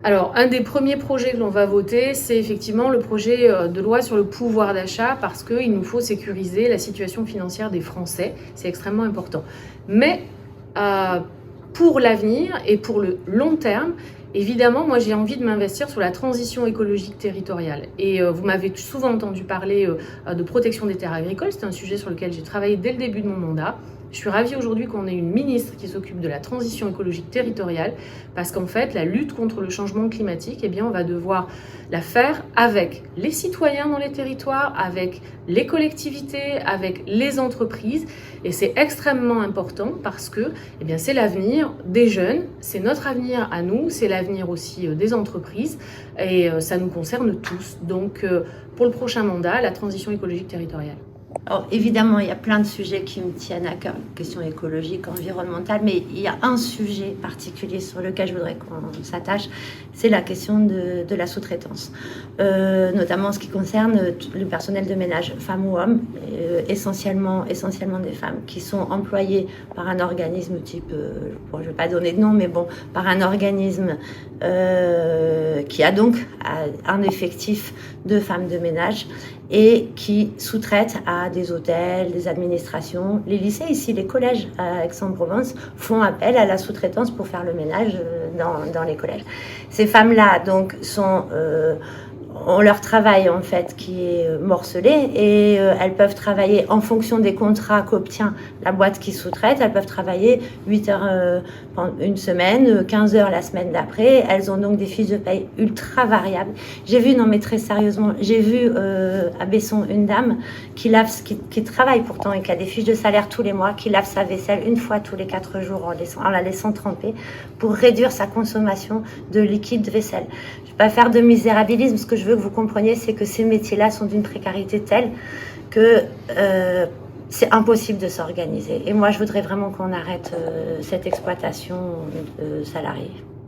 Alors, un des premiers projets que l'on va voter, c'est effectivement le projet de loi sur le pouvoir d'achat parce qu'il nous faut sécuriser la situation financière des Français. C'est extrêmement important. Mais pour l'avenir et pour le long terme, évidemment, moi j'ai envie de m'investir sur la transition écologique territoriale. Et vous m'avez souvent entendu parler de protection des terres agricoles. C'est un sujet sur lequel j'ai travaillé dès le début de mon mandat. Je suis ravie aujourd'hui qu'on ait une ministre qui s'occupe de la transition écologique territoriale parce qu'en fait, la lutte contre le changement climatique, eh bien, on va devoir la faire avec les citoyens dans les territoires, avec les collectivités, avec les entreprises. Et c'est extrêmement important parce que eh bien, c'est l'avenir des jeunes, c'est notre avenir à nous, c'est l'avenir aussi des entreprises et ça nous concerne tous. Donc, pour le prochain mandat, la transition écologique territoriale. Alors, évidemment, il y a plein de sujets qui me tiennent à cœur, questions écologiques, environnementales, mais il y a un sujet particulier sur lequel je voudrais qu'on s'attache, c'est la question de la sous-traitance, notamment en ce qui concerne le personnel de ménage, femmes ou hommes, essentiellement des femmes, qui sont employées par un organisme type, bon, je ne vais pas donner de nom, mais bon, par un organisme qui a donc un effectif de femmes de ménage et qui sous-traitent à des hôtels, des administrations. Les lycées ici, les collèges à Aix-en-Provence font appel à la sous-traitance pour faire le ménage dans les collèges. Ces femmes-là donc ont leur travail en fait qui est morcelé et elles peuvent travailler en fonction des contrats qu'obtient la boîte qui sous-traite. Elles peuvent travailler 8 heures une semaine, 15 heures la semaine d'après. Elles ont donc des fiches de paye ultra variables. J'ai vu, non mais très sérieusement, j'ai vu à Besson une dame qui travaille pourtant et qui a des fiches de salaire tous les mois, qui lave sa vaisselle une fois tous les 4 jours en la laissant tremper pour réduire sa consommation de liquide de vaisselle. Je ne vais pas faire de misérabilisme, ce que je veux que vous compreniez, c'est que ces métiers-là sont d'une précarité telle que c'est impossible de s'organiser. Et moi, je voudrais vraiment qu'on arrête cette exploitation salariée.